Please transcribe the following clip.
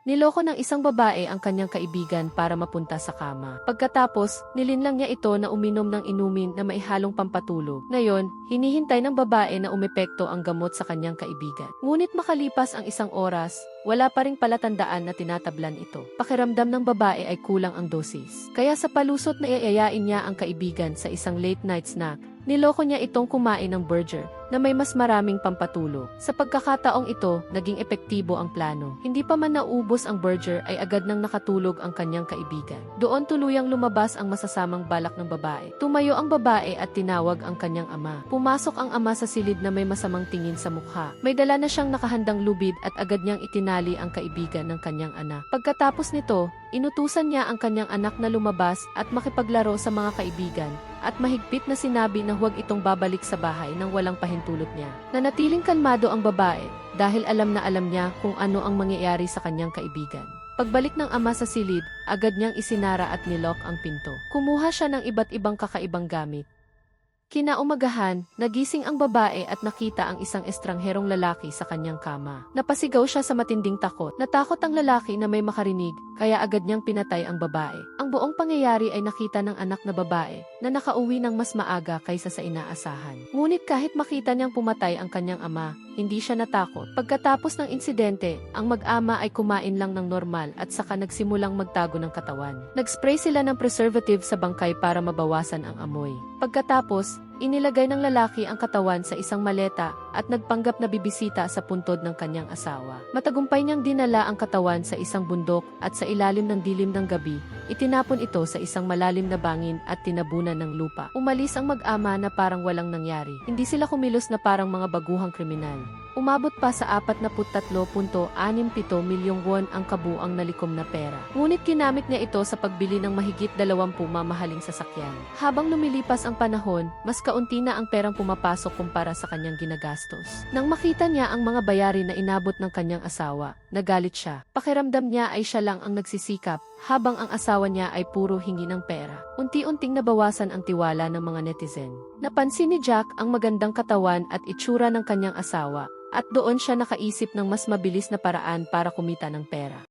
Niloko ng isang babae ang kanyang kaibigan para mapunta sa kama. Pagkatapos, nilinlang niya ito na uminom ng inumin na maihalong pampatulog. Ngayon, hinihintay ng babae na umepekto ang gamot sa kanyang kaibigan. Ngunit makalipas ang isang oras, wala pa ring palatandaan na tinatablan ito. Pakiramdam ng babae ay kulang ang dosis. Kaya sa palusot na iayain niya ang kaibigan sa isang late night snack, niloko niya itong kumain ng burger na may mas maraming pampatulog. Sa pagkakataong ito, naging epektibo ang plano. Hindi pa man naubos ang burger ay agad nang nakatulog ang kanyang kaibigan. Doon tuluyang lumabas ang masasamang balak ng babae. Tumayo ang babae at tinawag ang kanyang ama. Pumasok ang ama sa silid na may masamang tingin sa mukha. May dala na siyang nakahandang lubid at agad niyang itinali ang kaibigan ng kanyang anak. Pagkatapos nito, inutusan niya ang kanyang anak na lumabas at makipaglaro sa mga kaibigan at mahigpit na sinabi na huwag itong babalik sa bahay nang walang pahintulot niya. Nanatiling kalmado ang babae dahil alam na alam niya kung ano ang mangyayari sa kanyang kaibigan. Pagbalik ng ama sa silid, agad niyang isinara at nilock ang pinto. Kumuha siya ng iba't ibang kakaibang gamit. Kinaumagahan, nagising ang babae at nakita ang isang estrangherong lalaki sa kanyang kama. Napasigaw siya sa matinding takot. Natakot ang lalaki na may makarinig, kaya agad niyang pinatay ang babae. Ang buong pangyayari ay nakita ng anak na babae, na nakauwi ng mas maaga kaysa sa inaasahan. Ngunit kahit makita niyang pumatay ang kanyang ama, hindi siya natakot. Pagkatapos ng insidente, ang mag-ama ay kumain lang ng normal at saka nagsimulang magtago ng katawan. Nag-spray sila ng preservative sa bangkay para mabawasan ang amoy. Pagkatapos, inilagay ng lalaki ang katawan sa isang maleta at nagpanggap na bibisita sa puntod ng kanyang asawa. Matagumpay niyang dinala ang katawan sa isang bundok at sa ilalim ng dilim ng gabi, itinapon ito sa isang malalim na bangin at tinabunan ng lupa. Umalis ang mag-ama na parang walang nangyari. Hindi sila kumilos na parang mga baguhang kriminal. Umabot pa sa 43.67 milyong won ang kabuang nalikom na pera. Ngunit ginamit niya ito sa pagbili ng mahigit 20 mamahaling sasakyan. Habang lumilipas ang panahon, mas kaunti na ang perang pumapasok kumpara sa kanyang ginagastos. Nang makita niya ang mga bayarin na inabot ng kanyang asawa, nagalit siya. Pakiramdam niya ay siya lang ang nagsisikap, habang ang asawa niya ay puro hingi ng pera. Unti-unting nabawasan ang tiwala ng mga netizen. Napansin ni Jack ang magandang katawan at itsura ng kanyang asawa, at doon siya nakaisip ng mas mabilis na paraan para kumita ng pera.